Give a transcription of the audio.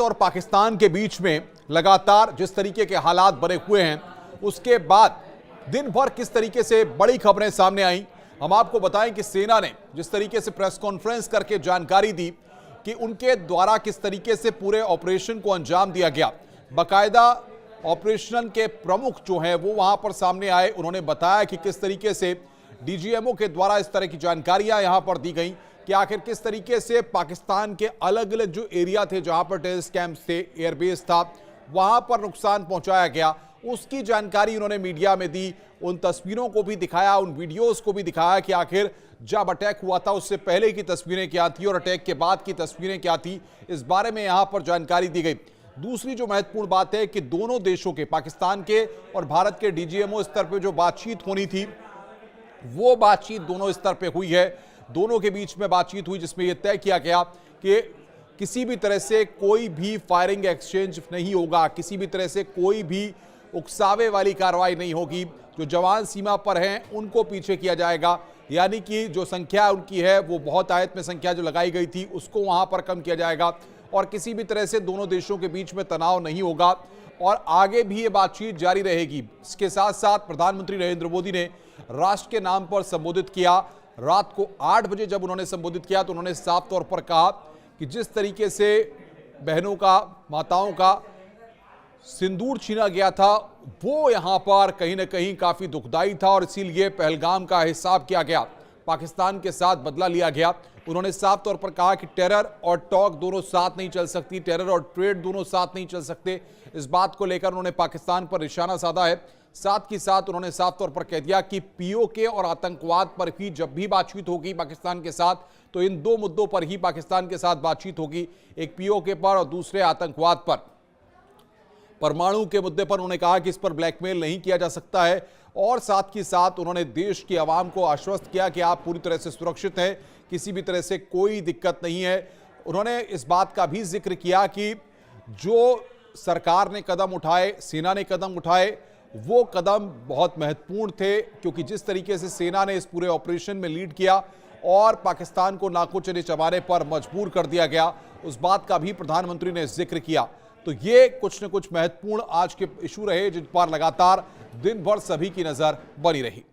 और पाकिस्तान के बीच में लगातार जिस तरीके के हालात बने हुए हैं, उसके बाद दिन भर किस तरीके से बड़ी खबरें सामने आई। हम आपको बताएं कि सेना ने जिस तरीके से प्रेस कॉन्फ्रेंस करके जानकारी दी कि उनके द्वारा किस तरीके से पूरे ऑपरेशन को अंजाम दिया गया। बाकायदा ऑपरेशन के प्रमुख जो हैं वो वहां पर सामने आए। उन्होंने बताया कि किस तरीके से डीजीएमओ के द्वारा इस तरह की जानकारियां यहां पर दी गई कि आखिर किस तरीके से पाकिस्तान के अलग अलग जो एरिया थे जहां पर टेररिस्ट कैंप थे, एयरबेस था, वहां पर नुकसान पहुंचाया गया। उसकी जानकारी उन्होंने मीडिया में दी, उन तस्वीरों को भी दिखाया, उन वीडियोस को भी दिखाया कि आखिर जब अटैक हुआ था उससे पहले की तस्वीरें क्या थी और अटैक के बाद की तस्वीरें क्या थी, इस बारे में यहां पर जानकारी दी गई। दूसरी जो महत्वपूर्ण बात है कि दोनों देशों के, पाकिस्तान के और भारत के डीजीएमओ स्तर पर जो बातचीत होनी थी वो बातचीत दोनों स्तर पे हुई है। दोनों के बीच में बातचीत हुई जिसमें यह तय किया गया कि किसी भी तरह से कोई भी फायरिंग एक्सचेंज नहीं होगा, किसी भी तरह से कोई भी उकसावे वाली कार्रवाई नहीं होगी। जो जवान सीमा पर हैं उनको पीछे किया जाएगा, यानी कि जो संख्या उनकी है वो बहुत आयत में संख्या जो लगाई गई थी उसको वहां पर कम किया जाएगा और किसी भी तरह से दोनों देशों के बीच में तनाव नहीं होगा और आगे भी ये बातचीत जारी रहेगी। इसके साथ साथ प्रधानमंत्री नरेंद्र मोदी ने राष्ट्र के नाम पर संबोधित किया। रात को 8 बजे जब उन्होंने संबोधित किया तो उन्होंने साफ तौर पर कहा कि जिस तरीके से बहनों का, माताओं का सिंदूर छीना गया था वो यहां पर कहीं ना कहीं काफी दुखदाई था और इसीलिए पहलगाम का हिसाब किया गया, पाकिस्तान के साथ बदला लिया गया। उन्होंने साफ तौर पर कहा कि टेरर और टॉक दोनों साथ नहीं चल सकती, टेरर और ट्रेड दोनों साथ नहीं चल सकते। इस बात को लेकर उन्होंने पाकिस्तान पर निशाना साधा है। साथ ही साथ उन्होंने साफ तौर पर कह दिया कि पीओके और आतंकवाद पर भी जब भी बातचीत होगी पाकिस्तान के साथ तो इन दो मुद्दों पर ही पाकिस्तान के साथ बातचीत होगी, एक पीओके पर और दूसरे आतंकवाद पर। परमाणु के मुद्दे पर उन्होंने कहा कि इस पर ब्लैकमेल नहीं किया जा सकता है और साथ ही साथ उन्होंने देश की आवाम को आश्वस्त किया कि आप पूरी तरह से सुरक्षित हैं, किसी भी तरह से कोई दिक्कत नहीं है। उन्होंने इस बात का भी जिक्र किया कि जो सरकार ने कदम उठाए, सेना ने कदम उठाए, वो कदम बहुत महत्वपूर्ण थे क्योंकि जिस तरीके से सेना ने इस पूरे ऑपरेशन में लीड किया और पाकिस्तान को नाकों चने चबाने पर मजबूर कर दिया गया, उस बात का भी प्रधानमंत्री ने जिक्र किया। तो ये कुछ न कुछ महत्वपूर्ण आज के इशू रहे जिन पर लगातार दिन भर सभी की नजर बनी रही।